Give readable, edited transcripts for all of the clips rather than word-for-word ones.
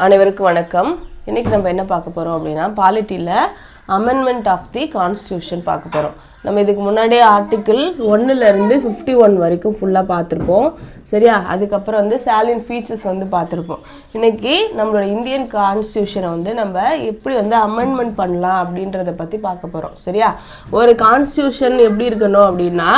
அனைவருக்கும் வணக்கம். இன்னைக்கு நம்ம என்ன பார்க்க போறோம் அப்படின்னா பாலிட்டியில் அமெண்ட்மெண்ட் ஆஃப் தி கான்ஸ்டியூஷன் பார்க்க போறோம். நம்ம இதுக்கு முன்னாடியே ஆர்டிக்கிள் 1லேருந்து 51 வரைக்கும் ஃபுல்லாக பார்த்துருப்போம். சரியா? அதுக்கப்புறம் சாலின் ஃபீச்சர்ஸ் பார்த்துருப்போம். இன்னைக்கு நம்மளோட இந்தியன் கான்ஸ்டியூஷனை நம்ம எப்படி அமெண்ட்மெண்ட் பண்ணலாம் அப்படின்றத பற்றி பார்க்க போகிறோம். சரியா? ஒரு கான்ஸ்டியூஷன் எப்படி இருக்கணும் அப்படின்னா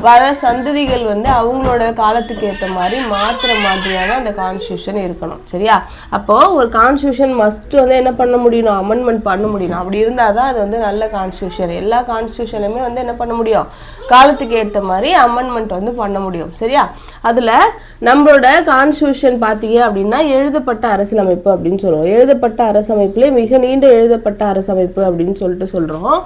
வர சந்ததிகள் அவங்களோட காலத்துக்கு ஏற்ற மாதிரி மாற்றுற மாதிரியான அந்த கான்ஸ்டியூஷன் இருக்கணும். சரியா? அப்போது ஒரு கான்ஸ்டியூஷன் மஸ்ட் என்ன பண்ண முடியணும், அமெண்ட்மெண்ட் பண்ண முடியணும். அப்படி இருந்தால் தான் அது நல்ல கான்ஸ்டியூஷன். எல்லா கான்ஸ்டியூஷனுமே என்ன பண்ண முடியும், காலத்துக்கு ஏற்ற மாதிரி அமெண்ட்மெண்ட் பண்ண முடியும். சரியா? அதில் நம்மளோட கான்ஸ்டியூஷன் பார்த்தீங்க அப்படின்னா எழுதப்பட்ட அரசியலமைப்பு அப்படின்னு சொல்லுவோம். எழுதப்பட்ட அரசமைப்புலேயே மிக நீண்ட எழுதப்பட்ட அரசமைப்பு அப்படின்னு சொல்கிறோம்.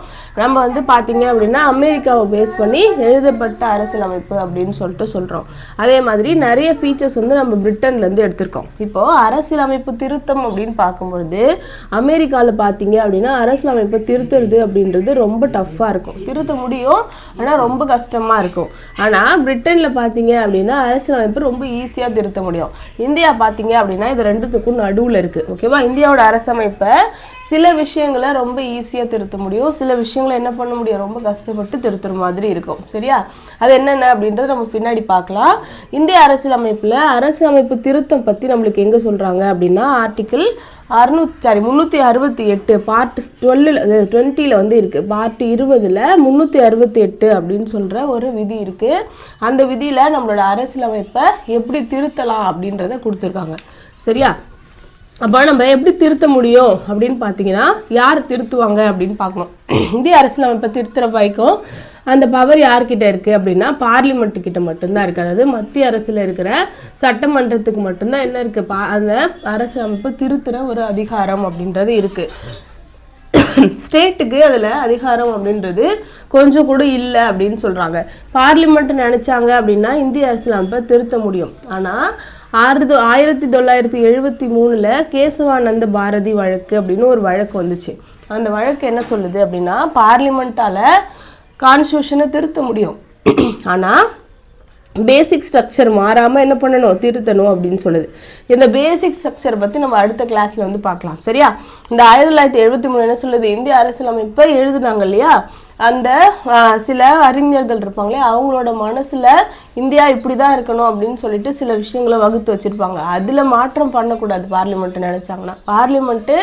நம்ம பார்த்தீங்க அப்படின்னா அமெரிக்காவை பேஸ் பண்ணி எழுதப்பட்ட அரசியலமைப்பு அப்படின்னு சொல்கிறோம். அதே மாதிரி நிறைய ஃபீச்சர்ஸ் நம்ம பிரிட்டன்லேருந்து எடுத்திருக்கோம். இப்போது அரசியலமைப்பு திருத்தம் அப்படின்னு பார்க்கும்பொழுது அமெரிக்காவில் பார்த்தீங்க அப்படின்னா அரசியலமைப்பை திருத்துறது அப்படின்றது ரொம்ப டஃப்பாக இருக்கும். திருத்த முடியும், ஆனால் ரொம்ப கஷ்டமாக இருக்கும். ஆனால் பிரிட்டனில் பார்த்தீங்க அப்படின்னா அரசியலமைப்பு ரொம்ப ஈஸியாக திருத்த முடியும். இந்தியா பார்த்தீங்க அப்படின்னா இது ரெண்டுத்துக்கும் நடுவில் இருக்குது. ஓகேவா? இந்தியாவோட அரசமைப்பை சில விஷயங்களை ரொம்ப ஈஸியாக திருத்த முடியும், சில விஷயங்களை என்ன பண்ண முடியும், ரொம்ப கஷ்டப்பட்டு திருத்துற மாதிரி இருக்கும். சரியா? அது என்னென்ன அப்படின்றத நம்ம பின்னாடி பார்க்கலாம். இந்திய அரசியலமைப்பில் அரசியலமைப்பு திருத்தம் பற்றி நம்மளுக்கு எங்கே சொல்கிறாங்க அப்படின்னா ஆர்டிக்கிள் 368 பார்ட் 20 இருக்குது. பார்ட் 20ல் 368 அப்படின்னு சொல்கிற ஒரு விதி இருக்குது. அந்த விதியில் நம்மளோட அரசியலமைப்பை எப்படி திருத்தலாம் அப்படின்றத கொடுத்துருக்காங்க. சரியா? அப்போ நம்ம எப்படி திருத்த முடியும் அப்படின்னு பார்த்தீங்கன்னா யார் திருத்துவாங்க அப்படின்னு பார்க்கணும். இந்திய அரசியலமைப்பை திருத்துற வரைக்கும் அந்த பவர் யார்கிட்ட இருக்குது அப்படின்னா பார்லிமெண்ட்டுக்கிட்ட மட்டும்தான் இருக்குது. அதாவது மத்திய அரசில் இருக்கிற சட்டமன்றத்துக்கு மட்டும்தான் என்ன இருக்குது, அந்த அரசியலமைப்பை திருத்துற ஒரு அதிகாரம் அப்படின்றது இருக்குது. ஸ்டேட்டுக்கு அதில் அதிகாரம் அப்படின்றது கொஞ்சம் கூட இல்லை அப்படின்னு சொல்கிறாங்க. பார்லிமெண்ட் நினச்சாங்க அப்படின்னா இந்திய அரசியலமைப்பை திருத்த முடியும். ஆனால் 1973 கேசவானந்த பாரதி வழக்கு அப்படின்னு ஒரு வழக்கு வந்துச்சு. அந்த வழக்கு என்ன சொல்லுது அப்படின்னா பார்லிமெண்ட்டால் கான்ஸ்டியூஷனை திருத்த முடியும், ஆனால் பேசிக் ஸ்ட்ரக்சர் மாறாமல் என்ன பண்ணணும், திருத்தணும் அப்படின்னு சொல்லுது. இந்த பேசிக் ஸ்ட்ரக்சர் பற்றி நம்ம அடுத்த கிளாஸில் பார்க்கலாம். சரியா? இந்த 1973 என்ன சொல்லுது, இந்திய அரசியலமைப்பை எழுதுனாங்க இல்லையா, அந்த சில அறிஞர்கள் இருப்பாங்களே அவங்களோட மனசில் இந்தியா இப்படி தான் இருக்கணும் அப்படின்னு சொல்லிட்டு சில விஷயங்களை வகுத்து வச்சுருப்பாங்க. அதில் மாற்றம் பண்ணக்கூடாது பார்லிமெண்ட்டு நினச்சாங்கன்னா. பார்லிமெண்ட்டு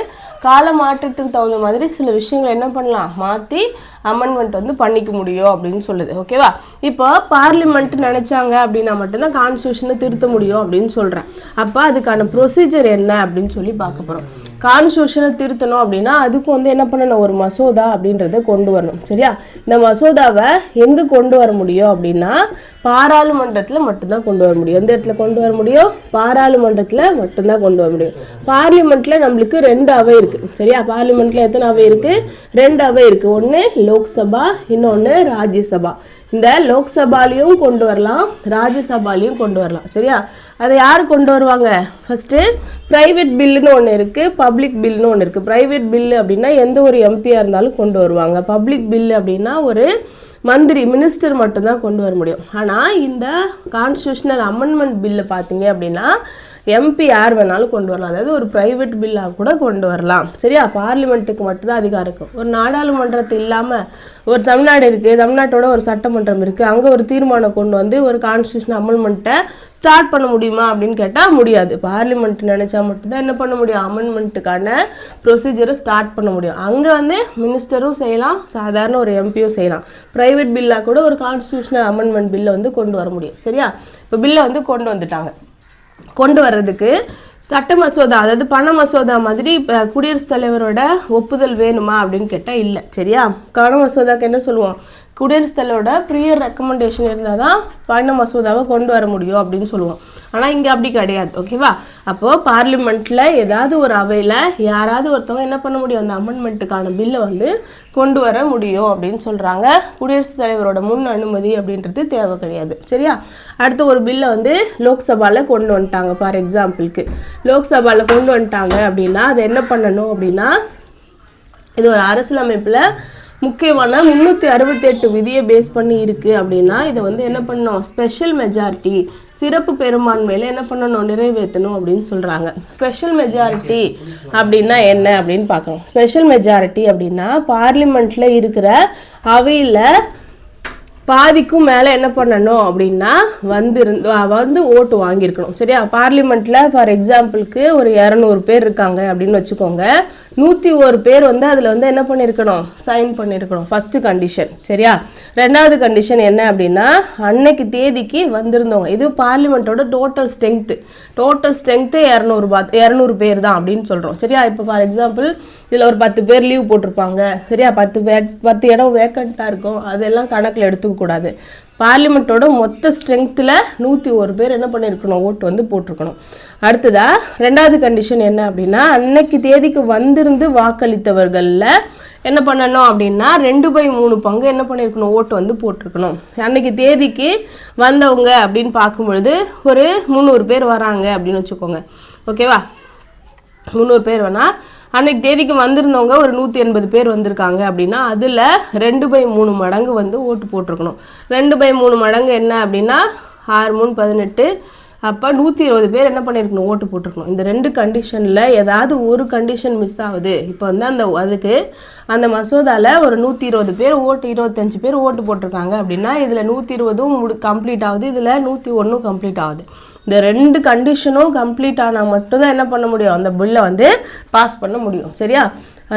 கால மாற்றத்துக்கு தகுந்த மாதிரி சில விஷயங்களை என்ன பண்ணலாம், மாற்றி அமெண்ட்மெண்ட் பண்ணிக்க முடியும் அப்படின்னு சொல்லுது. ஓகேவா? இப்போ பார்லிமெண்ட் நினச்சாங்க அப்படின்னா மட்டும்தான் கான்ஸ்டியூஷனை திருத்த முடியும் அப்படின்னு சொல்கிறேன். அப்போ அதுக்கான ப்ரொசீஜர் என்ன அப்படின்னு சொல்லி பார்க்க போகிறோம். கான்ஸ்டியூஷனை திருத்தணும் அப்படின்னா அதுக்கு என்ன பண்ணணும், ஒரு மசோதா அப்படின்றத கொண்டு வரணும். சரியா? இந்த மசோதாவை எங்கே கொண்டு வர முடியும் அப்படின்னா பாராளுமன்றத்தில் மட்டும்தான் கொண்டு வர முடியும். எந்த இடத்துல கொண்டு வர முடியும், பாராளுமன்றத்தில் மட்டும்தான் கொண்டு வர முடியும். பார்லிமெண்ட்டில் நம்மளுக்கு 2 அவை இருக்குது. சரியா? பார்லிமெண்ட்டில் எத்தனை அவை இருக்குது, 2 அவை இருக்குது. ஒன்று லோக்சபா, இன்னொன்று ராஜ்யசபா. இந்த லோக்சபாலையும் கொண்டு வரலாம், ராஜ்யசபாலையும் கொண்டு வரலாம். சரியா? அதை யார் கொண்டு வருவாங்க, ஃபஸ்ட்டு ப்ரைவேட் பில்லுன்னு ஒன்று இருக்குது, பப்ளிக் பில்லுன்னு ஒன்று இருக்குது. ப்ரைவேட் பில்லு அப்படின்னா எந்த ஒரு எம்பியாக இருந்தாலும் கொண்டு வருவாங்க. பப்ளிக் பில்லு அப்படின்னா ஒரு மந்திரி மினிஸ்டர் மட்டும்தான் கொண்டு வர முடியும். ஆனால் இந்த கான்ஸ்டியூஷனல் அமெண்ட்மெண்ட் பில்லு பார்த்தீங்க அப்படின்னா எம்பி யார் வேணாலும் கொண்டு வரலாம். அதாவது ஒரு ப்ரைவேட் பில்லாக கூட கொண்டு வரலாம். சரியா? பார்லிமெண்ட்டுக்கு மட்டும்தான் அதிகாரம் இருக்கும். ஒரு நாடாளுமன்றத்து இல்லாமல் ஒரு தமிழ்நாடு இருக்குது, தமிழ்நாட்டோட ஒரு சட்டமன்றம் இருக்குது, அங்கே ஒரு தீர்மானம் கொண்டு ஒரு கான்ஸ்டியூஷன் அமெண்ட்மெண்ட்டை ஸ்டார்ட் பண்ண முடியுமா அப்படின்னு கேட்டால் முடியாது. பார்லிமெண்ட் நினச்சா மட்டும்தான் என்ன பண்ண முடியும், அமெண்ட்மெண்ட்டுக்கான ப்ரொசீஜரை ஸ்டார்ட் பண்ண முடியும். அங்கே மினிஸ்டரும் செய்யலாம், சாதாரண ஒரு எம்பியும் செய்யலாம். ப்ரைவேட் பில்லாக கூட ஒரு கான்ஸ்டியூஷனல் அமெண்ட்மெண்ட் பில்லை கொண்டு வர முடியும். சரியா? இப்போ பில்லை கொண்டு வந்துட்டாங்க. கொண்டு வர்றதுக்கு சட்ட மசோதா, அதாவது பண மசோதா மாதிரி இப்போ குடியரசுத் தலைவரோட ஒப்புதல் வேணுமா அப்படின்னு கேட்டால் இல்லை. சரியா? பண மசோதாக்கு என்ன சொல்லுவோம், குடியரசுத் தலைவரோட ப்ரியர் ரெக்கமெண்டேஷன் இருந்தால் தான் பண மசோதாவை கொண்டு வர முடியும் அப்படின்னு சொல்லுவோம். ஆனால் இங்கே அப்படி கிடையாது. ஓகேவா? அப்போது பார்லிமெண்ட்டில் ஏதாவது ஒரு அவையில் யாராவது ஒருத்தவங்க என்ன பண்ண முடியும், அந்த அமெண்ட்மெண்ட்டுக்கான பில்லை கொண்டு வர முடியும் அப்படின்னு சொல்கிறாங்க. குடியரசுத் தலைவரோட முன் அனுமதி அப்படின்றது தேவை கிடையாது. சரியா? அடுத்த ஒரு பில்லை லோக்சபாவில் கொண்டு வந்துட்டாங்க. ஃபார் எக்ஸாம்பிளுக்கு லோக்சபாவில் கொண்டு வந்துட்டாங்க அப்படின்னா அது என்ன பண்ணணும் அப்படின்னா இது ஒரு அரசியலமைப்பில் முக்கியமான 368 விதியை பேஸ் பண்ணி இருக்குது அப்படின்னா இதை வந்து என்ன பண்ணணும், ஸ்பெஷல் மெஜாரிட்டி சிறப்பு பெரும்பான்மையில் என்ன பண்ணணும், நிறைவேற்றணும் அப்படின்னு சொல்கிறாங்க. ஸ்பெஷல் மெஜாரிட்டி அப்படின்னா என்ன அப்படின்னு பார்க்கலாம். ஸ்பெஷல் மெஜாரிட்டி அப்படின்னா பார்லிமெண்ட்டில் இருக்கிற அவையில் பாதிக்கும் மேலே என்ன பண்ணணும் அப்படின்னா வந்து ஓட்டு வாங்கியிருக்கணும். சரியா, பார்லிமெண்ட்டில் ஃபார் எக்ஸாம்பிளுக்கு ஒரு 200 பேர் இருக்காங்க அப்படின்னு வச்சுக்கோங்க. 101 பேர் வந்து அதில் வந்து என்ன பண்ணியிருக்கணும், சைன் பண்ணியிருக்கணும். First condition. சரியா, ரெண்டாவது கண்டிஷன் என்ன அப்படின்னா அன்னைக்கு தேதிக்கு வந்திருந்தவங்க. இது பார்லிமெண்ட்டோட டோட்டல் ஸ்ட்ரென்த்து 200 பேர் தான் அப்படின்னு சொல்கிறோம். சரியா, இப்போ ஃபார் எக்ஸாம்பிள் இதில் ஒரு 10 பேர் லீவ் போட்டிருப்பாங்க. சரியா, 10 இடம் வேக்கண்ட்டாக இருக்கும். அதெல்லாம் கணக்கில் எடுத்துக்கக்கூடாது. பார்லிமெண்ட்டோட மொத்த ஸ்ட்ரென்த்தில் 101 பேர் என்ன பண்ணியிருக்கணும், ஓட்டு வந்து போட்டிருக்கணும். அடுத்ததா ரெண்டாவது கண்டிஷன் என்ன அப்படின்னா அன்னைக்கு தேதிக்கு வந்திருந்து வாக்களித்தவர்களில் என்ன பண்ணணும் அப்படின்னா 2/3 பங்கு என்ன பண்ணியிருக்கணும், ஓட்டு வந்து போட்டிருக்கணும். அன்னைக்கு தேதிக்கு வந்தவங்க அப்படின்னு பார்க்கும்பொழுது ஒரு 300 பேர் வராங்க அப்படின்னு வச்சுக்கோங்க. ஓகேவா, 300 பேர் வேணால் அன்னைக்கு தேதிக்கு வந்திருந்தவங்க ஒரு 180 பேர் வந்திருக்காங்க அப்படின்னா அதில் 2/3 மடங்கு வந்து ஓட்டு போட்டிருக்கணும். 2/3 மடங்கு என்ன அப்படின்னா 6 3 18, அப்போ 120 பேர் என்ன பண்ணியிருக்கணும், ஓட்டு போட்டிருக்கணும். இந்த 2 கண்டிஷனில் ஏதாவது ஒரு கண்டிஷன் மிஸ் ஆகுது. இப்போ வந்து அந்த மசோதாவில் ஒரு 120 பேர் ஓட்டு 25 பேர் ஓட்டு போட்டிருக்காங்க அப்படின்னா இதில் 120 கம்ப்ளீட் ஆகுது, இதில் 101 கம்ப்ளீட் ஆகுது. இந்த 2 கண்டிஷனும் கம்ப்ளீட் ஆனால் மட்டும்தான் என்ன பண்ண முடியும், அந்த பில்லை வந்து பாஸ் பண்ண முடியும். சரியா,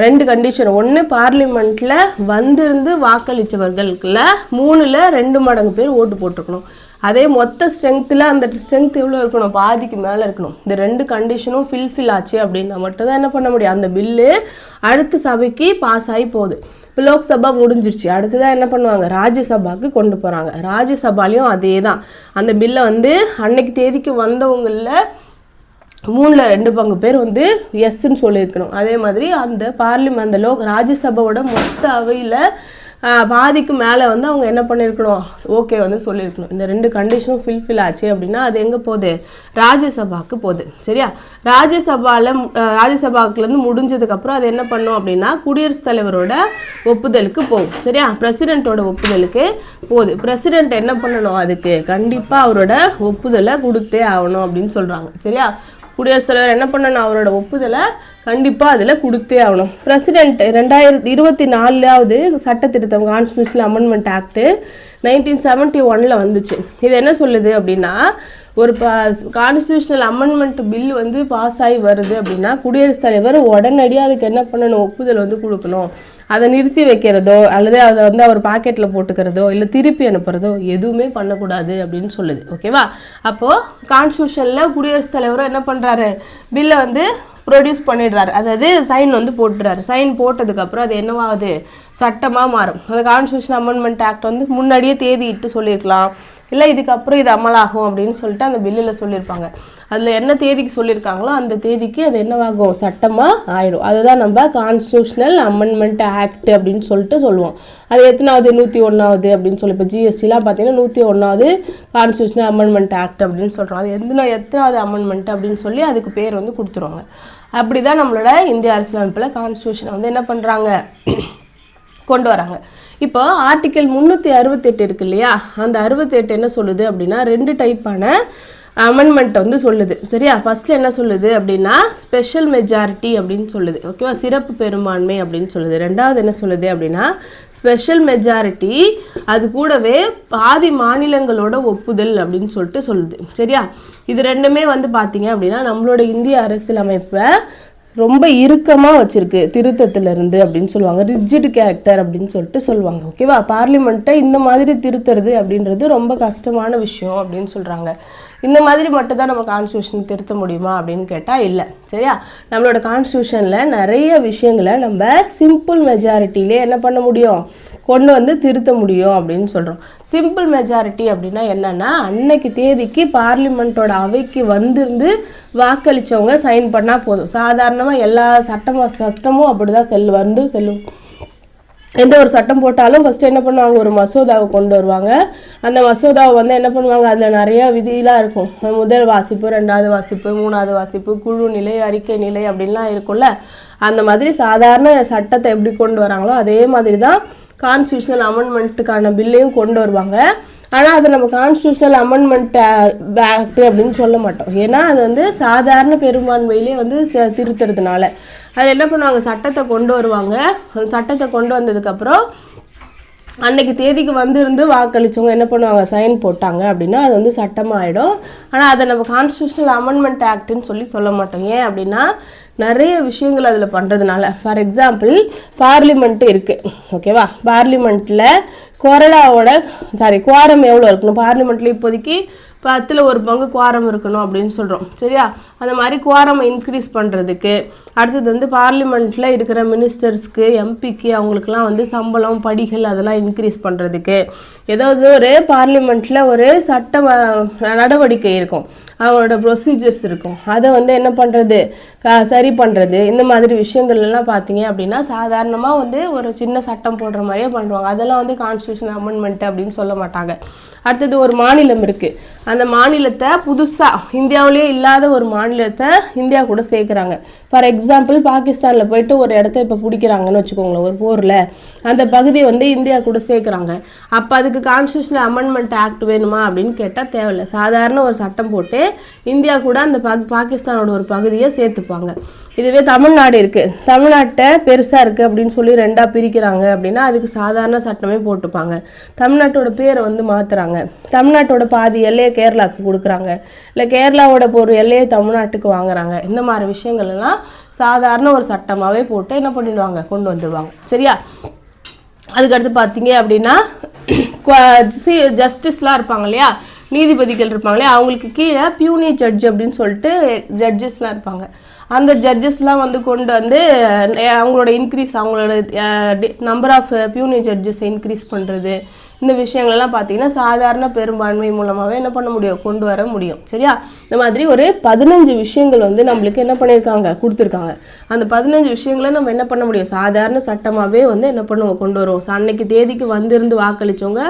2 கண்டிஷன். ஒன்று பார்லிமெண்ட்டில் வந்திருந்து வாக்களித்தவர்களுக்குள்ள 3ல் 2 மடங்கு பேர் ஓட்டு போட்டிருக்கணும். அதே மொத்த ஸ்ட்ரென்த்தில் அந்த ஸ்ட்ரென்த் எவ்வளோ இருக்கணும், பாதிக்கு மேலே இருக்கணும். இந்த 2 கண்டிஷனும் ஃபில் ஆச்சு அப்படின்னா மட்டும்தான் என்ன பண்ண முடியும், அந்த பில்லு அடுத்த சபைக்கு பாஸ் ஆகி போகுது. இப்போ லோக்சபா முடிஞ்சிருச்சு, அடுத்ததான் என்ன பண்ணுவாங்க, ராஜ்யசபாவுக்கு கொண்டு போகிறாங்க. ராஜ்யசபாலையும் அதே தான். அந்த பில்லை வந்து அன்னைக்கு தேதிக்கு வந்தவங்களில் 3ல் 2 பங்கு பேர் வந்து எஸ்ன்னு சொல்லியிருக்கணும். அதே மாதிரி அந்த ராஜ்யசபாவோட மொத்த அவையில் பாதிக்கு மேலே வந்து அவங்க என்ன பண்ணியிருக்கணும், ஓகே வந்து சொல்லியிருக்கணும். இந்த 2 கண்டிஷனும் ஃபில் ஆச்சு அப்படின்னா அது எங்கே போகுது, ராஜ்யசபாவுக்கு போகுது. சரியா, ராஜ்யசபாவுக்குலேருந்து முடிஞ்சதுக்கப்புறம் அது என்ன பண்ணும் அப்படின்னா குடியரசுத் தலைவரோட ஒப்புதலுக்கு போகும். சரியா, பிரசிடெண்ட்டோட ஒப்புதலுக்கு போகுது. பிரசிடெண்ட் என்ன பண்ணணும், அதுக்கு கண்டிப்பாக அவரோட ஒப்புதலை கொடுத்தே ஆகணும் அப்படின்னு சொல்கிறாங்க. சரியா, குடியரசுத் தலைவர் என்ன பண்ணணும், அவரோட ஒப்புதலை கண்டிப்பாக அதில் கொடுத்தே ஆகணும். பிரசிடெண்ட் 2024வது சட்ட திருத்தம் கான்ஸ்டியூஷனல் அமெண்ட்மெண்ட் ஆக்ட் 1971 வந்துச்சு. இது என்ன சொல்லுது அப்படின்னா ஒரு கான்ஸ்டியூஷனல் அமெண்ட்மெண்ட் பில் வந்து பாஸ் ஆகி வருது அப்படின்னா குடியரசுத் தலைவர் உடனடியாக அதுக்கு என்ன பண்ணணும், ஒப்புதல் வந்து கொடுக்கணும். அதை நிறுத்தி வைக்கிறதோ அல்லது அதை வந்து அவர் பாக்கெட்டில் போட்டுக்கிறதோ இல்லை திருப்பி அனுப்புறதோ எதுவுமே பண்ணக்கூடாது அப்படின்னு சொல்லுது. ஓகேவா, அப்போது கான்ஸ்டியூஷனில் குடியரசுத் தலைவரும் என்ன பண்ணுறாரு, பில்லை வந்து ப்ரொடியூஸ் பண்ணிடுறாரு, அதாவது சைன் வந்து போட்டுறாரு. சைன் போட்டதுக்கப்புறம் அது என்னவாகுது, சட்டமாக மாறும். அந்த கான்ஸ்டியூஷன் அமெண்ட்மெண்ட் ஆக்ட் வந்து முன்னாடியே தேதி இட்டு சொல்லியிருக்கலாம், இல்லை இதுக்கப்புறம் இது அமலாகும் அப்படின்னு சொல்லிட்டு அந்த பில்லில் சொல்லியிருப்பாங்க. அதில் என்ன தேதிக்கு சொல்லியிருக்காங்களோ அந்த தேதிக்கு அது என்னவாகும், சட்டமாக ஆயிடும். அதுதான் நம்ம கான்ஸ்டியூஷனல் அமெண்ட்மெண்ட் ஆக்ட் அப்படின்னு சொல்லிட்டு சொல்லுவோம். அது எத்தனாவது, 101வது அப்படின்னு சொல்லி, இப்போ ஜிஎஸ்டிலாம் பார்த்தீங்கன்னா 101வது கான்ஸ்டியூஷனல் அமெண்ட்மெண்ட் ஆக்ட் அப்படின்னு சொல்கிறோம். அது எத்தனாவது அமெண்ட்மெண்ட் அப்படின்னு சொல்லி அதுக்கு பேர் வந்து கொடுத்துருவாங்க. அப்படி தான் நம்மளோட இந்திய அரசியலமைப்பில் கான்ஸ்டியூஷனை வந்து என்ன பண்ணுறாங்க, கொண்டு வராங்க. இப்போ ஆர்டிக்கல் 368 இருக்கு இல்லையா, அந்த 68 என்ன சொல்லுது அப்படின்னா 2 டைப்பான அமெண்ட்மெண்ட் வந்து சொல்லுது. சரியா, ஃபர்ஸ்ட்ல என்ன சொல்லுது அப்படின்னா ஸ்பெஷல் மெஜாரிட்டி அப்படின்னு சொல்லுது. ஓகேவா, சிறப்பு பெரும்பான்மை அப்படின்னு சொல்லுது. ரெண்டாவது என்ன சொல்லுது அப்படின்னா ஸ்பெஷல் மெஜாரிட்டி, அது கூடவே பாதி மாநிலங்களோட ஒப்புதல் அப்படின்னு சொல்லிட்டு சொல்லுது. சரியா, இது ரெண்டுமே வந்து பார்த்தீங்க அப்படின்னா நம்மளோட இந்திய அரசியலமைப்பை ரொம்ப இறுக்கமாக வச்சுருக்கு திருத்தத்திலிருந்து அப்படின்னு சொல்லுவாங்க. ரிஜிட் கேரக்டர் அப்படின்னு சொல்லிட்டு சொல்லுவாங்க. ஓகேவா, பார்லிமெண்ட்டை இந்த மாதிரி திருத்துறது அப்படின்றது ரொம்ப கஷ்டமான விஷயம் அப்படின்னு சொல்கிறாங்க. இந்த மாதிரி மட்டும் தான் நம்ம கான்ஸ்டியூஷன் திருத்த முடியுமா அப்படின்னு கேட்டால் இல்லை. சரியா, நம்மளோட கான்ஸ்டியூஷனில் நிறைய விஷயங்களை நம்ம சிம்பிள் மெஜாரிட்டியிலே என்ன பண்ண முடியும், கொண்டு வந்து திருத்த முடியும் அப்படின்னு சொல்கிறோம். சிம்பிள் மெஜாரிட்டி அப்படின்னா என்னென்னா அன்னைக்கு தேதிக்கு பார்லிமெண்ட்டோட அவைக்கு வந்திருந்து வாக்களித்தவங்க சைன் பண்ணால் போதும். சாதாரணமாக எல்லா சட்டமும் அப்படி தான் செல்லும். எந்த ஒரு சட்டம் போட்டாலும் ஃபஸ்ட்டு என்ன பண்ணுவாங்க, ஒரு மசோதாவை கொண்டு வருவாங்க. அந்த மசோதாவை வந்து என்ன பண்ணுவாங்க, அதில் நிறையா விதியெலாம் இருக்கும். முதல் வாசிப்பு, 2வது வாசிப்பு, 3வது வாசிப்பு, குழு நிலை, அறிக்கை நிலை அப்படின்லாம் இருக்கும்ல. அந்த மாதிரி சாதாரண சட்டத்தை எப்படி கொண்டு வராங்களோ அதே மாதிரி தான் கான்ஸ்டியூஷனல் அமெண்ட்மெண்ட்டுக்கான பில்லையும் கொண்டு வருவாங்க. ஆனால் அது நம்ம கான்ஸ்டியூஷனல் அமெண்ட்மெண்ட் ஆக்ட் அப்படின்னு சொல்ல மாட்டோம். ஏன்னா அது வந்து சாதாரண பெரும்பான்மையிலே வந்து திருத்துறதுனால அது என்ன பண்ணுவாங்க, சட்டத்தை கொண்டு வருவாங்க. அந்த சட்டத்தை கொண்டு வந்ததுக்கப்புறம் அன்னைக்கு தேதிக்கு இருந்து வாக்களிச்சவங்க என்ன பண்ணுவாங்க, சைன் போட்டாங்க அப்படின்னா அது வந்து சட்டமாக ஆகிடும். ஆனால் அதை நம்ம கான்ஸ்டியூஷனல் அமெண்ட்மெண்ட் ஆக்ட்னு சொல்ல மாட்டோம். ஏன் அப்படின்னா நிறைய விஷயங்கள் அதில் பண்ணுறதுனால. ஃபார் எக்ஸாம்பிள் பார்லிமெண்ட்டு இருக்குது, ஓகேவா? பார்லிமெண்ட்டில் குவாரம் எவ்வளோ இருக்கணும்? பார்லிமெண்ட்டில் இப்போதைக்கு 10ல் 1 பங்கு குவாரம் இருக்கணும் அப்படின்னு சொல்கிறோம், சரியா? அந்த மாதிரி குவாரம் இன்க்ரீஸ் பண்ணுறதுக்கு, அடுத்தது வந்து பார்லிமெண்ட்டில் இருக்கிற மினிஸ்டர்ஸ்க்கு, எம்பிக்கு, அவங்களுக்குலாம் வந்து சம்பளம், படிகள் அதெல்லாம் இன்க்ரீஸ் பண்ணுறதுக்கு, ஏதாவது ஒரு பார்லிமெண்ட்டில் ஒரு சட்ட நடவடிக்கை இருக்கும், அவங்களோட ப்ரொசீஜர்ஸ் இருக்கும், அதை வந்து என்ன பண்ணுறது, சரி பண்ணுறது, இந்த மாதிரி விஷயங்கள் எல்லாம் பார்த்தீங்க அப்படின்னா சாதாரணமாக வந்து ஒரு சின்ன சட்டம் போடுற மாதிரியே பண்ணுவாங்க. அதெல்லாம் வந்து கான்ஸ்டியூஷன் அமெண்ட்மெண்ட் அப்படின்னு சொல்ல மாட்டாங்க. அடுத்தது ஒரு மாநிலம் இருக்குது, அந்த மாநிலத்தை புதுசாக இந்தியாவிலேயே இல்லாத ஒரு மாநிலத்தை இந்தியா கூட சேர்க்குறாங்க. ஃபார் எக்ஸாம்பிள் பாகிஸ்தானில் போயிட்டு ஒரு இடத்த இப்போ பிடிக்கிறாங்கன்னு வச்சுக்கோங்களேன், ஒரு போரில் அந்த பகுதியை வந்து இந்தியா கூட சேர்க்குறாங்க. அப்போ அதுக்கு கான்ஸ்டியூஷனல் அமெண்ட்மெண்ட் ஆக்ட் வேணுமா அப்படின்னு கேட்டால் தேவையில்லை. சாதாரண ஒரு சட்டம் போட்டு இந்தியா கூட அந்த பாகிஸ்தானோட ஒரு பகுதியை சேர்த்துப்பாங்க. இதுவே தமிழ்நாடு இருக்குது, தமிழ்நாட்டை பெருசாக இருக்குது அப்படின்னு சொல்லி 2ஆக பிரிக்கிறாங்க அப்படின்னா அதுக்கு சாதாரண சட்டமே போட்டுப்பாங்க. தமிழ்நாட்டோட பேரை வந்து மாற்றுறாங்க, தமிழ்நாட்டோட பாதி எல்லையை கேரளாவுக்கு கொடுக்குறாங்க, இல்லை கேரளாவோட ஒரு எல்லையை தமிழ்நாட்டுக்கு வாங்குறாங்க. இந்த மாதிரி விஷயங்கள் எல்லாம் சாதாரண ஒரு சட்டமாகவே போட்டு என்ன பண்ணிடுவாங்க, கொண்டு வந்துடுவாங்க, சரியா? அதுக்கடுத்து பார்த்தீங்க அப்படின்னா ஜஸ்டிஸ்லாம் இருப்பாங்க இல்லையா, நீதிபதிகள் இருப்பாங்க இல்லையா, அவங்களுக்கு கீழே பியூனி ஜட்ஜ் அப்படின்னு சொல்லிட்டு ஜட்ஜஸ்லாம் இருப்பாங்க. அந்த ஜட்ஜஸ்லாம் வந்து கொண்டு வந்து அவங்களோட அவங்களோட number of puisne judges increase பண்ணுறது, இந்த விஷயங்கள்லாம் பார்த்தீங்கன்னா சாதாரண பெரும்பான்மை மூலமாகவே என்ன பண்ண முடியும், கொண்டு வர முடியும், சரியா? இந்த மாதிரி ஒரு 15 விஷயங்கள் வந்து நம்மளுக்கு என்ன பண்ணியிருக்காங்க, கொடுத்துருக்காங்க. அந்த 15 விஷயங்களை நம்ம என்ன பண்ண முடியும், சாதாரண சட்டமாகவே வந்து என்ன பண்ணுவோம், கொண்டு வருவோம். அன்னைக்கு தேதிக்கு இருந்து வாக்களித்தவங்க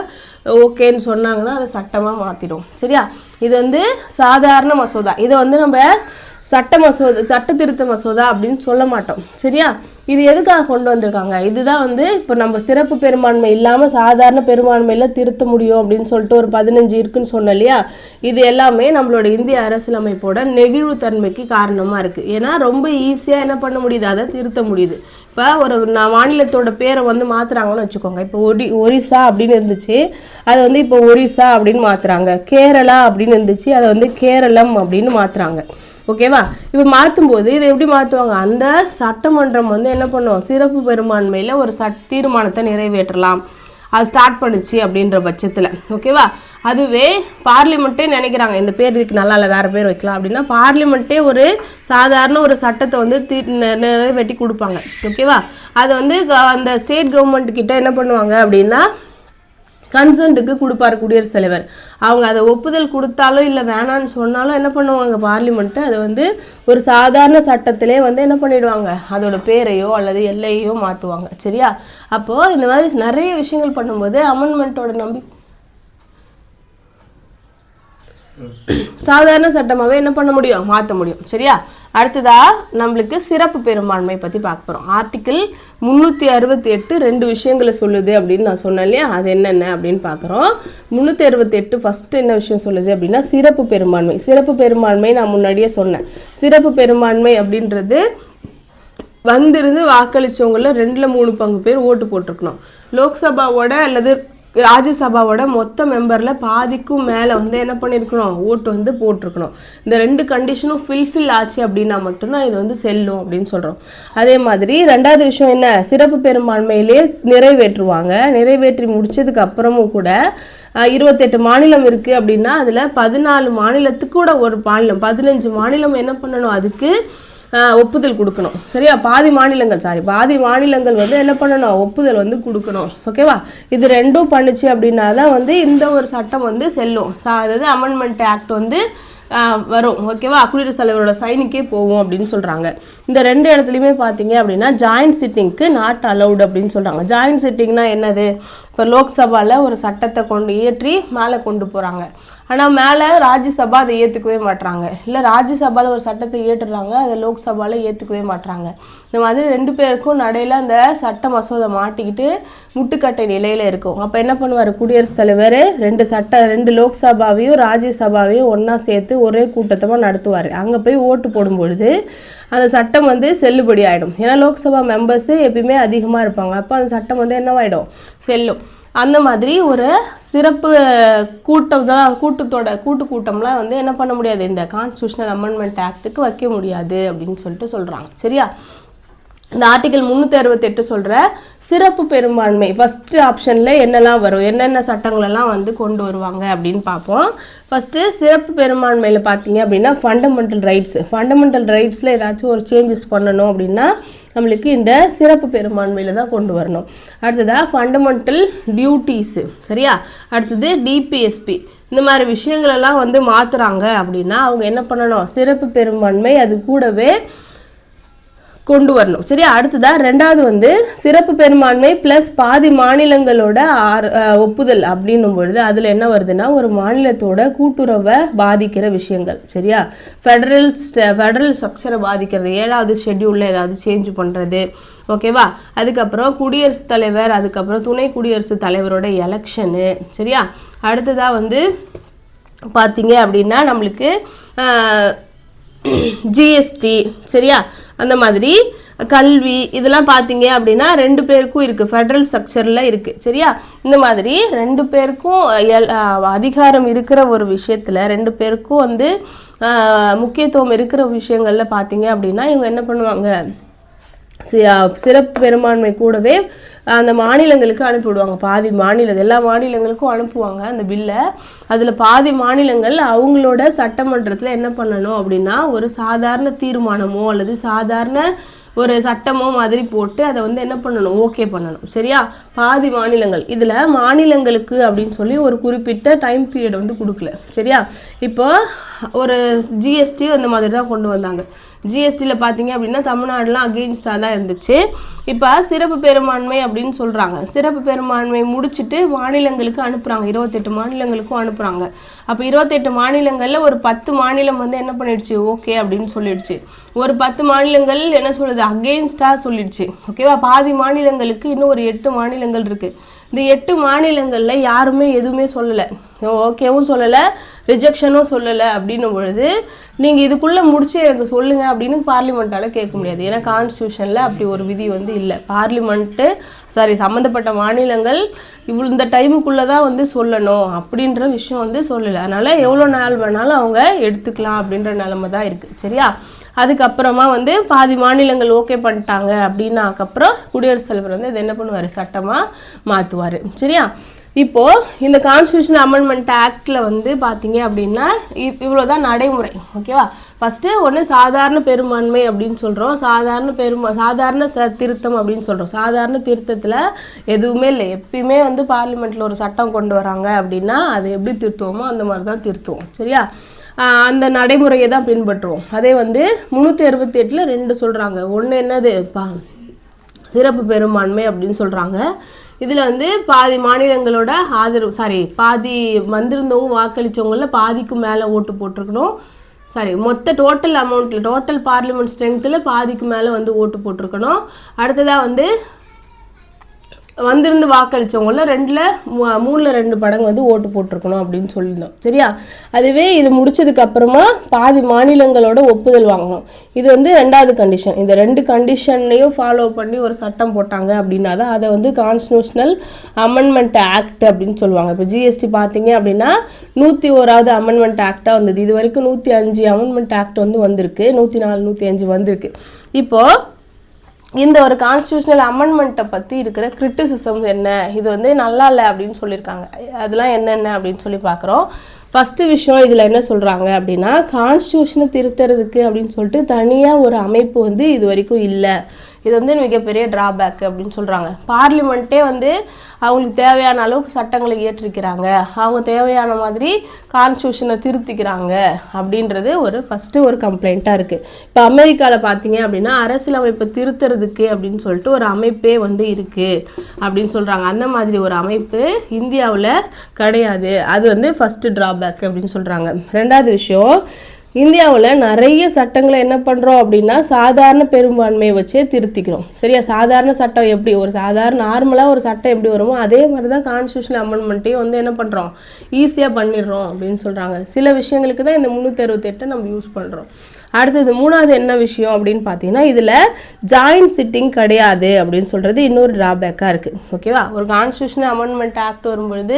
ஓகேன்னு சொன்னாங்கன்னா அதை சட்டமாக மாற்றிடும், சரியா? இது வந்து சாதாரண மசோதா. இதை வந்து நம்ம சட்ட திருத்த மசோதா அப்படின்னு சொல்ல மாட்டோம், சரியா? இது எதுக்காக கொண்டு வந்திருக்காங்க, இதுதான் வந்து இப்போ நம்ம சிறப்பு பெரும்பான்மை இல்லாமல் சாதாரண பெரும்பான்மையில் திருத்த முடியும் அப்படின்னு சொல்லிட்டு ஒரு 15 இருக்குன்னு சொன்னோம் இல்லையா. இது எல்லாமே நம்மளோட இந்திய அரசியலமைப்போட நெகிழ்வுத்தன்மைக்கு காரணமாக இருக்குது. ஏன்னா ரொம்ப ஈஸியாக என்ன பண்ண முடியுது, அதை திருத்த முடியுது. இப்போ ஒரு மாநிலத்தோட பேரை வந்து மாற்றுறாங்கன்னு வச்சுக்கோங்க. இப்போ ஒரிசா அப்படின்னு இருந்துச்சு, அதை வந்து இப்போ ஒரிசா அப்படின்னு மாற்றுறாங்க. கேரளா அப்படின்னு இருந்துச்சு, அதை வந்து கேரளம் அப்படின்னு மாற்றுறாங்க, ஓகேவா? இப்போ மாற்றும்போது இதை எப்படி மாற்றுவாங்க, அந்த சட்டமன்றம் வந்து என்ன பண்ணுவோம், சிறப்பு பெரும்பான்மையில் ஒரு தீர்மானத்தை நிறைவேற்றலாம், அது ஸ்டார்ட் பண்ணுச்சு அப்படின்ற பட்சத்தில், ஓகேவா? அதுவே பார்லிமெண்ட்டே நினைக்கிறாங்க இந்த பேர் இதுக்கு நல்லா இல்லை, வேறு பேர் வைக்கலாம் அப்படின்னா பார்லிமெண்ட்டே ஒரு சாதாரண ஒரு சட்டத்தை வந்து நிறைவேற்றி கொடுப்பாங்க, ஓகேவா? அதை வந்து அந்த ஸ்டேட் கவர்மெண்ட் கிட்ட என்ன பண்ணுவாங்க அப்படின்னா கன்சென்ட்டுக்கு கொடுப்பார் குடியரசுத் தலைவர். அவங்க அதை ஒப்புதல் கொடுத்தாலும் இல்லை வேணான்னு சொன்னாலும் என்ன பண்ணுவாங்க, பார்லிமெண்ட்டு அதை வந்து ஒரு சாதாரண சட்டத்திலே வந்து என்ன பண்ணிடுவாங்க, அதோட பேரையோ அல்லது எல்லையோ மாற்றுவாங்க, சரியா? அப்போது இந்த மாதிரி நிறைய விஷயங்கள் பண்ணும்போது அமெண்ட்மெண்ட்டோட சாதாரண சட்டமாகவே என்ன பண்ண முடியும், மாற்ற முடியும், சரியா? அடுத்ததா நம்மளுக்கு சிறப்பு பெரும்பான்மை பற்றி பார்க்க போகிறோம். ஆர்டிக்கிள் 368 2 விஷயங்களை சொல்லுது அப்படின்னு நான் சொன்னேன் இல்லையா, அது என்னென்ன அப்படின்னு பார்க்குறோம். 368 ஃபஸ்ட்டு என்ன விஷயம் சொல்லுது அப்படின்னா சிறப்பு பெரும்பான்மை. சிறப்பு பெரும்பான்மை நான் முன்னாடியே சொன்னேன். சிறப்பு பெரும்பான்மை அப்படின்றது வந்திருந்து வாக்களித்தவங்கள 2ல் 3 பங்கு பேர் ஓட்டு போட்டிருக்கணும். லோக்சபாவோட அல்லது ராஜ்யசபாவோட மொத்த மெம்பரில் பாதிக்கும் மேலே வந்து என்ன பண்ணியிருக்கணும், ஓட்டு வந்து போட்டிருக்கணும். இந்த 2 கண்டிஷனும் ஃபில்ஃபில் ஆச்சு அப்படின்னா மட்டும்தான் இது வந்து செல்லும் அப்படின்னு சொல்கிறோம். அதே மாதிரி 2வது விஷயம் என்ன, சிறப்பு பெரும்பான்மையிலே நிறைவேற்றுவாங்க. நிறைவேற்றி முடிச்சதுக்கு அப்புறமும் கூட 28 மாநிலம் இருக்குது அப்படின்னா அதில் 14 மாநிலத்துக்கு கூட ஒரு மாநிலம் 15 மாநிலம் என்ன பண்ணணும், அதுக்கு ஒப்புதல் கொடுக்கணும், சரியா? பாதி மாநிலங்கள் வந்து என்ன பண்ணணும், ஒப்புதல் வந்து கொடுக்கணும், ஓகேவா? இது 2ம் பண்ணுச்சு அப்படின்னா தான் வந்து இந்த ஒரு சட்டம் வந்து செல்லும், அதாவது அமெண்ட்மெண்ட் ஆக்ட் வந்து வரும், ஓகேவா? குடியரசுத் தலைவரோட சைனுக்கே போகும் அப்படின்னு சொல்கிறாங்க. இந்த 2 இடத்துலையுமே பார்த்தீங்க அப்படின்னா ஜாயின்ட் சிட்டிங்க்கு நாட் அலவுட் அப்படின்னு சொல்கிறாங்க. ஜாயின்ட் சிட்டிங்னா என்னது, இப்போ லோக்சபாவில் ஒரு சட்டத்தை இயற்றி மேலே கொண்டு போகிறாங்க. ஆனால் மேலே ராஜ்யசபா அதை ஏற்றுக்கவே மாட்டுறாங்க. இல்லை ராஜ்யசபாவில் ஒரு சட்டத்தை ஏற்றுறாங்க, அதை லோக்சபாவில் ஏற்றுக்கவே மாட்டுறாங்க. இந்த மாதிரி 2 பேருக்கும் நடையில் அந்த சட்ட மசோதை மாட்டிக்கிட்டு முட்டுக்கட்டை நிலையில் இருக்கும். அப்போ என்ன பண்ணுவார் குடியரசுத் தலைவர் 2 லோக்சபாவையும் ராஜ்யசபாவையும் ஒன்றா சேர்த்து ஒரே கூட்டத்தமாக நடத்துவார். அங்கே போய் ஓட்டு போடும்பொழுது அந்த சட்டம் வந்து செல்லுபடி ஆகிடும். ஏன்னா லோக்சபா மெம்பர்ஸு எப்பயுமே அதிகமாக இருப்பாங்க. அப்போ அந்த சட்டம் வந்து என்னவாயிடும், செல்லும். அந்த மாதிரி ஒரு சிறப்பு கூட்டம்லாம் வந்து என்ன பண்ண முடியாது, இந்த கான்ஸ்டியூஷனல் அமெண்ட்மெண்ட் ஆக்டுக்கு வைக்க முடியாது அப்படின்னு சொல்லிட்டு சொல்கிறாங்க. சரியா? இந்த ஆர்டிகல் 368 சொல்கிற சிறப்பு பெரும்பான்மை ஃபஸ்ட்டு ஆப்ஷனில் என்னெல்லாம் வரும், என்னென்ன சட்டங்களெல்லாம் வந்து கொண்டு வருவாங்க அப்படின்னு பார்ப்போம். ஃபஸ்ட்டு சிறப்பு பெரும்பான்மையில் பார்த்தீங்க அப்படின்னா ஃபண்டமெண்டல் ரைட்ஸில் ஏதாச்சும் ஒரு சேஞ்சஸ் பண்ணணும் அப்படின்னா நம்மளுக்கு இந்த சிறப்பு பெரும்பான்மையில் தான் கொண்டு வரணும். அடுத்ததாக ஃபண்டமெண்டல் டியூட்டிஸு. சரியா? அடுத்தது டிபிஎஸ்பி. இந்த மாதிரி விஷயங்களெல்லாம் வந்து மாற்றுறாங்க அப்படின்னா அவங்க என்ன பண்ணணும், சிறப்பு பெரும்பான்மை அது கூடவே கொண்டு வரணும். சரியா? அடுத்ததாக 2வது வந்து சிறப்பு பெரும்பான்மை ப்ளஸ் பாதி மாநிலங்களோட ஒப்புதல் அப்படின்னும் பொழுது அதில் என்ன வருதுன்னா ஒரு மாநிலத்தோட கூட்டுறவை பாதிக்கிற விஷயங்கள். சரியா? ஃபெடரல் ஸ்ட்ரக்சரை பாதிக்கிறது, 7வது ஷெட்யூலில் ஏதாவது சேஞ்ச் பண்ணுறது. ஓகேவா? அதுக்கப்புறம் குடியரசுத் தலைவர், அதுக்கப்புறம் துணை குடியரசுத் தலைவரோட எலெக்ஷனு. சரியா? அடுத்ததாக வந்து பார்த்தீங்க அப்படின்னா நம்மளுக்கு ஜிஎஸ்டி. சரியா? அந்த மாதிரி கல்வி இதெல்லாம் பார்த்தீங்க அப்படின்னா 2 பேருக்கும் இருக்குது, ஃபெடரல் ஸ்ட்ரக்சரில் இருக்குது. சரியா? இந்த மாதிரி 2 பேருக்கும் அதிகாரம் இருக்கிற ஒரு விஷயத்தில் 2 பேருக்கும் வந்து முக்கியத்துவம் இருக்கிற விஷயங்களில் பார்த்தீங்க அப்படின்னா இவங்க என்ன பண்ணுவாங்க, சிறப்பு பெரும்பான்மை கூடவே அந்த மாநிலங்களுக்கு அனுப்பிவிடுவாங்க. பாதி எல்லா மாநிலங்களுக்கும் அனுப்புவாங்க அந்த பில்லை. அதில் பாதி மாநிலங்கள் அவங்களோட சட்டமன்றத்தில் என்ன பண்ணணும் அப்படின்னா ஒரு சாதாரண தீர்மானமோ அல்லது சாதாரண ஒரு சட்டமோ மாதிரி போட்டு அதை வந்து என்ன பண்ணணும், ஓகே பண்ணணும். சரியா? பாதி மாநிலங்கள். இதில் மாநிலங்களுக்கு அப்படின்னு சொல்லி ஒரு குறிப்பிட்ட டைம் பீரியட் வந்து கொடுக்கல. சரியா? இப்போ ஒரு ஜிஎஸ்டி அந்த மாதிரி தான் கொண்டு வந்தாங்க. ஜிஎஸ்டியில் பார்த்தீங்க அப்படின்னா தமிழ்நாடுலாம் அகெயின்ஸ்டாக தான் இருந்துச்சு. இப்போ சிறப்பு பெரும்பான்மை அப்படின்னு சொல்கிறாங்க. சிறப்பு பெரும்பான்மை முடிச்சுட்டு மாநிலங்களுக்கு அனுப்புகிறாங்க, 28 மாநிலங்களுக்கும் அனுப்புகிறாங்க. அப்போ 28 மாநிலங்களில் ஒரு 10 மாநிலம் வந்து என்ன பண்ணிடுச்சு, ஓகே அப்படின்னு சொல்லிடுச்சு. ஒரு 10 மாநிலங்கள் என்ன சொல்லுது, அகெயின்ஸ்டாக சொல்லிடுச்சு. ஓகேவா? பாதி மாநிலங்களுக்கு இன்னும் ஒரு 8 மாநிலங்கள் இருக்குது. இந்த 8 மாநிலங்களில் யாருமே எதுவுமே சொல்லலை, ஓகேவும் சொல்லலை, ரிஜெக்ஷனும் சொல்லலை. அப்படின்னும் பொழுது நீங்கள் இதுக்குள்ளே முடிச்சு எனக்கு சொல்லுங்கள் அப்படின்னு பார்லிமெண்ட்டால் கேட்க முடியாது. ஏன்னா கான்ஸ்டியூஷனில் அப்படி ஒரு விதி வந்து இல்லை. சம்மந்தப்பட்ட மாநிலங்கள் இந்த டைமுக்குள்ளே தான் வந்து சொல்லணும் அப்படின்ற விஷயம் வந்து சொல்லலை. அதனால் எவ்வளோ நாள் வேணாலும் அவங்க எடுத்துக்கலாம் அப்படின்ற நிலைமை தான் இருக்குது. சரியா? அதுக்கப்புறமா வந்து பாதி மாநிலங்கள் ஓகே பண்ணிட்டாங்க அப்படின்னாக்கப்புறம் குடியரசுத் தலைவர் வந்து இது என்ன பண்ணுவார், சட்டமாக மாற்றுவார். சரியா? இப்போது இந்த கான்ஸ்டியூஷன் அமெண்ட்மெண்ட் ஆக்டில் வந்து பார்த்தீங்க அப்படின்னா இவ்வளோ தான் நடைமுறை. ஓகேவா? ஃபஸ்ட்டு ஒன்று சாதாரண பெரும்பான்மை அப்படின்னு சொல்கிறோம், சாதாரண திருத்தம் அப்படின்னு சொல்கிறோம். சாதாரண திருத்தத்தில் எதுவுமே இல்லை. எப்பயுமே வந்து பார்லிமெண்ட்டில் ஒரு சட்டம் கொண்டு வராங்க அப்படின்னா அது எப்படி திருத்துவோமோ அந்த மாதிரி தான் திருத்துவோம். சரியா? அந்த நடைமுறையை தான் பின்பற்றுவோம். அதே வந்து 368 2 சொல்கிறாங்க. ஒன்று என்னது, சிறப்பு பெரும்பான்மை அப்படின்னு சொல்கிறாங்க. இதில் வந்து பாதி மாநிலங்களோட பாதி வந்திருந்தவங்க வாக்களித்தவங்களில் பாதிக்கு மேலே ஓட்டு போட்டிருக்கணும். மொத்த டோட்டல் பார்லிமெண்ட் ஸ்ட்ரென்த்தில் பாதிக்கு மேலே வந்து ஓட்டு போட்டிருக்கணும். அடுத்ததாக வந்து வந்திருந்து வாக்களித்தவங்கள 3ல் 2 மடங்கு வந்து ஓட்டு போட்டிருக்கணும் அப்படின்னு சொல்லியிருந்தோம். சரியா? அதுவே இது முடிச்சதுக்கு அப்புறமா பாதி மாநிலங்களோட ஒப்புதல் வாங்கணும். இது வந்து 2வது கண்டிஷன். இந்த 2 கண்டிஷனையும் ஃபாலோ பண்ணி ஒரு சட்டம் போட்டாங்க அப்படின்னா தான் அதை வந்து கான்ஸ்டியூஷனல் அமெண்ட்மெண்ட் ஆக்ட் அப்படின்னு சொல்லுவாங்க. இப்போ ஜிஎஸ்டி பார்த்தீங்க அப்படின்னா 101வது அமெண்ட்மெண்ட் ஆக்டாக வந்தது. இது வரைக்கும் 105 அமெண்ட்மெண்ட் ஆக்ட் வந்து வந்திருக்கு, 104 105 வந்திருக்கு. இப்போது இந்த ஒரு கான்ஸ்டியூஷனல் அமெண்ட்மெண்ட்டை பற்றி இருக்கிற கிரிட்டிசிசம் என்ன, இது வந்து நல்லா இல்லை அப்படின்னு சொல்லியிருக்காங்க. அதெல்லாம் என்னென்ன அப்படின்னு சொல்லி பார்க்குறோம். ஃபஸ்ட்டு விஷயம் இதில் என்ன சொல்கிறாங்க அப்படின்னா, கான்ஸ்டியூஷனை திருத்துறதுக்கு அப்படின்னு சொல்லிட்டு தனியாக ஒரு அமைப்பு வந்து இது வரைக்கும் இல்லை. இது வந்து மிகப்பெரிய டிராபேக் அப்படின்னு சொல்கிறாங்க. பார்லிமெண்ட்டே வந்து அவங்களுக்கு தேவையான அளவுக்கு சட்டங்களை இயற்றிக்கிறாங்க, அவங்க தேவையான மாதிரி கான்ஸ்டியூஷனை திருத்திக்கிறாங்க அப்படின்றது ஃபஸ்ட்டு ஒரு கம்ப்ளைண்ட்டாக இருக்குது. இப்போ அமெரிக்காவில் பார்த்தீங்க அப்படின்னா அரசியலமைப்பை திருத்துறதுக்கு அப்படின்னு சொல்லிட்டு ஒரு அமைப்பே வந்து இருக்குது அப்படின்னு சொல்கிறாங்க. அந்த மாதிரி ஒரு அமைப்பு இந்தியாவில் கிடையாது. அது வந்து ஃபஸ்ட்டு டிராபேக் அப்படின்னு சொல்கிறாங்க. ரெண்டாவது விஷயம், இந்தியாவில் நிறைய சட்டங்களை என்ன பண்ணுறோம் அப்படின்னா சாதாரண பெரும்பான்மையை வச்சே திருத்திக்கிறோம். சரியா? சாதாரண சட்டம் எப்படி ஒரு நார்மலாக ஒரு சட்டம் எப்படி வருமோ அதே மாதிரி தான் கான்ஸ்டியூஷன் அமெண்ட்மெண்ட்டையும் வந்து என்ன பண்ணுறோம், ஈஸியாக பண்ணிடுறோம் அப்படின்னு சொல்கிறாங்க. சில விஷயங்களுக்கு தான் இந்த 368 நம்ம யூஸ் பண்ணுறோம். அடுத்தது மூணாவது என்ன விஷயம் அப்படின்னு பார்த்தீங்கன்னா இதில் ஜாயிண்ட் சிட்டிங் கிடையாது அப்படின்னு சொல்கிறது இன்னொரு டிராபேக்காக இருக்குது. ஓகேவா? ஒரு கான்ஸ்டியூஷன் அமெண்ட்மெண்ட் ஆக்ட் வரும்பொழுது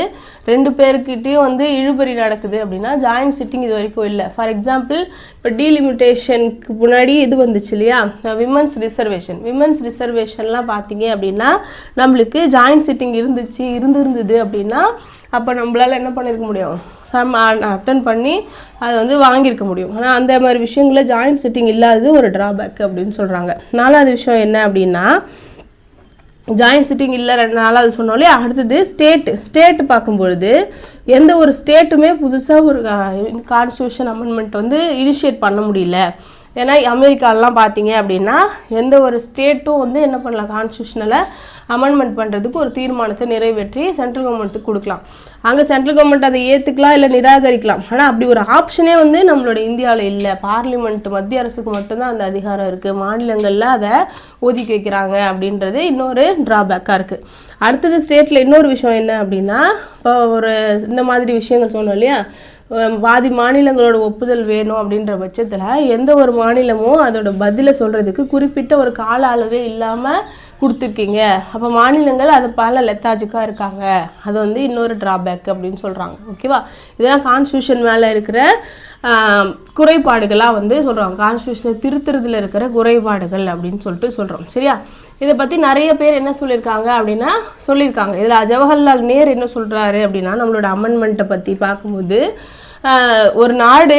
2 பேருக்கிட்டையும் வந்து இழுபறி நடக்குது அப்படின்னா ஜாயிண்ட் சிட்டிங் இது வரைக்கும் இல்லை. ஃபார் எக்ஸாம்பிள் இப்போ டீலிமிட்டேஷனுக்கு முன்னாடி இது வந்துச்சு இல்லையா, விமன்ஸ் ரிசர்வேஷன்லாம் பார்த்தீங்க அப்படின்னா நம்மளுக்கு ஜாயிண்ட் சிட்டிங் இருந்தது அப்படின்னா அப்போ நம்மளால் என்ன பண்ணியிருக்க முடியும், அட்டன் பண்ணி அதை வந்து வாங்கியிருக்க முடியும். ஆனால் அந்த மாதிரி விஷயங்களில் ஜாயிண்ட் சிட்டிங் இல்லாதது ஒரு டிராபேக் அப்படின்னு சொல்கிறாங்க. நாலாவது விஷயம் என்ன அப்படின்னா ஜாயிண்ட் சிட்டிங் இல்லை. நாலாவது சொன்னாலே அடுத்தது ஸ்டேட்டு பார்க்கும்பொழுது எந்த ஒரு ஸ்டேட்டுமே புதுசாக ஒரு கான்ஸ்டியூஷன் அமெண்ட்மெண்ட் வந்து இனிஷியேட் பண்ண முடியல. ஏன்னா அமெரிக்காலலாம் பார்த்தீங்க அப்படின்னா எந்த ஒரு ஸ்டேட்டும் வந்து என்ன பண்ணலாம், கான்ஸ்டியூஷனில் அமெண்ட்மெண்ட் பண்ணுறதுக்கு ஒரு தீர்மானத்தை நிறைவேற்றி சென்ட்ரல் கவர்மெண்ட்டுக்கு கொடுக்கலாம். அங்கே சென்ட்ரல் கவர்மெண்ட் அதை ஏற்றுக்கலாம் இல்லை நிராகரிக்கலாம். ஆனால் அப்படி ஒரு ஆப்ஷனே வந்து நம்மளோட இந்தியாவில் இல்லை. பார்லிமெண்ட் மத்திய அரசுக்கு மட்டும்தான் அந்த அதிகாரம் இருக்குது, மாநிலங்களில் அதை ஒதுக்கி வைக்கிறாங்க அப்படின்றது இன்னொரு டிராபேக்காக இருக்குது. அடுத்தது ஸ்டேட்டில் இன்னொரு விஷயம் என்ன அப்படின்னா இப்போ இந்த மாதிரி விஷயங்கள் சொன்னோம் இல்லையா, பாதி மாநிலங்களோட ஒப்புதல் வேணும் அப்படின்ற பட்சத்தில் எந்த ஒரு மாநிலமும் அதோட பதிலை சொல்கிறதுக்கு குறிப்பிட்ட ஒரு கால அளவே இல்லாமல் கொடுத்துருக்கீங்க. அப்போ மாநிலங்கள் அது பல லெத்தாஜிக்காக இருக்காங்க. அது வந்து இன்னொரு டிராபேக் அப்படின்னு சொல்கிறாங்க. ஓகேவா? இதெல்லாம் கான்ஸ்டியூஷன் மேலே இருக்கிற குறைபாடுகளாக வந்து சொல்கிறாங்க. கான்ஸ்டியூஷனை திருத்துறதுல இருக்கிற குறைபாடுகள் அப்படின்னு சொல்கிறோம். சரியா? இதை பற்றி நிறைய பேர் என்ன சொல்லியிருக்காங்க அப்படின்னா இதில் ஜவஹர்லால் நேரு என்ன சொல்கிறாரு அப்படின்னா நம்மளோட அமெண்ட்மெண்ட்டை பற்றி பார்க்கும்போது ஒரு நாடு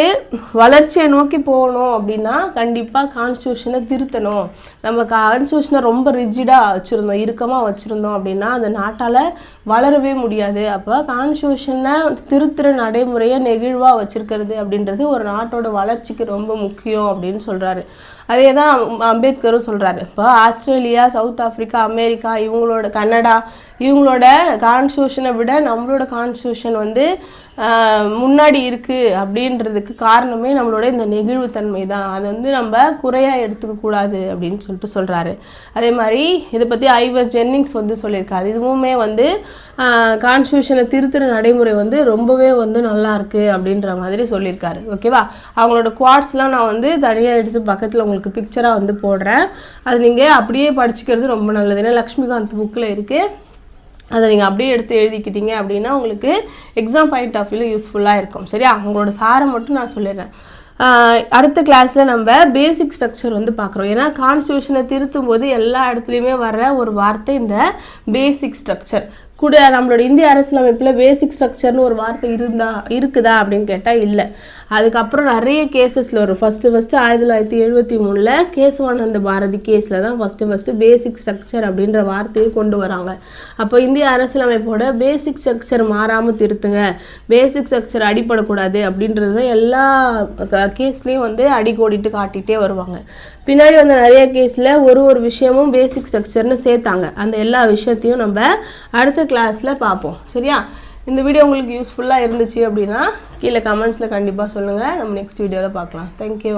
வளர்ச்சியை நோக்கி போகணும் அப்படின்னா கண்டிப்பாக கான்ஸ்டியூஷனை திருத்தணும். நம்ம கான்ஸ்டியூஷனை ரொம்ப ரிஜிடாக வச்சுருந்தோம், இறுக்கமாக வச்சுருந்தோம் அப்படின்னா அந்த நாட்டால் வளரவே முடியாது. அப்போ கான்ஸ்டியூஷனை திருத்துற நடைமுறையை நெகிழ்வாக வச்சுருக்கிறது அப்படின்றது ஒரு நாட்டோட வளர்ச்சிக்கு ரொம்ப முக்கியம் அப்படின்னு சொல்கிறாரு. அதே தான் அம்பேத்கரும் சொல்கிறாரு. இப்போ Australia, south Africa, America, Canada இவங்களோட கான்ஸ்டியூஷனை விட நம்மளோட கான்ஸ்டியூஷன் வந்து முன்னாடி இருக்குது அப்படின்றதுக்கு காரணமே நம்மளோட இந்த நெகிழ்வுத்தன்மை தான். அது வந்து நம்ம குறையாக எடுத்துக்கக்கூடாது அப்படின்னு சொல்கிறாரு. அதே மாதிரி இதை பற்றி ஐவர் ஜென்னிங்ஸ் வந்து சொல்லியிருக்காரு. இதுவுமே வந்து கான்ஸ்டியூஷனை திருத்துற நடைமுறை வந்து ரொம்பவே வந்து நல்லா இருக்குது அப்படின்ற மாதிரி சொல்லியிருக்காரு. ஓகேவா? அவங்களோட குவாட்ஸ்லாம் நான் வந்து தனியாக எடுத்து பக்கத்தில் உங்களுக்கு பிக்சராக வந்து போடுறேன். அது நீங்கள் அப்படியே படிச்சுக்கிறது ரொம்ப நல்லது. ஏன்னா லக்ஷ்மிகாந்த் புக்கில் இருக்குது. அதை நீங்கள் அப்படியே எடுத்து எழுதிக்கிட்டீங்க அப்படின்னா உங்களுக்கு எக்ஸாம் பாயிண்ட் ஆஃப் வியூவில் யூஸ்ஃபுல்லாக இருக்கும். சரியா? அவங்களோட சாரை மட்டும் நான் சொல்லிடுறேன். அடுத்த கிளாஸில் நம்ம பேசிக் ஸ்ட்ரக்சர் வந்து பார்க்குறோம். ஏன்னா கான்ஸ்டியூஷனை திருத்தும் போது எல்லா இடத்துலையுமே வர்ற ஒரு வார்த்தை இந்த பேசிக் ஸ்ட்ரக்சர். கூட நம்மளோட இந்திய அரசியலமைப்பில் பேசிக் ஸ்ட்ரக்சர்னு ஒரு வார்த்தை இருக்குதா அப்படின்னு கேட்டால் இல்லை. அதுக்கப்புறம் நிறைய கேசஸில் வரும். ஃபஸ்ட்டு 1973 கேசவானந்த பாரதி கேஸில் தான் ஃபஸ்ட்டு பேசிக் ஸ்ட்ரக்சர் அப்படின்ற வார்த்தையை கொண்டு வராங்க. அப்போ இந்திய அரசியலமைப்போட பேசிக் ஸ்ட்ரக்சர் மாறாமல் திருத்துங்க, பேசிக் ஸ்ட்ரக்சர் அடிப்படக்கூடாது அப்படின்றது எல்லா கேஸ்லேயும் வந்து அடிக்கோடிட்டு காட்டிகிட்டே வருவாங்க. பின்னாடி வந்து நிறைய கேஸில் ஒரு விஷயமும் பேசிக் ஸ்ட்ரக்சர்னு சேர்த்தாங்க. அந்த எல்லா விஷயத்தையும் நம்ம அடுத்த கிளாஸில் பார்ப்போம். சரியா? இந்த வீடியோ உங்களுக்கு யூஸ்ஃபுல்லாக இருந்துச்சு அப்படின்னா கீழே கமெண்ட்ஸில் கண்டிப்பாக சொல்லுங்கள். நம்ம நெக்ஸ்ட் வீடியோவில் பார்க்கலாம். தேங்க்யூ.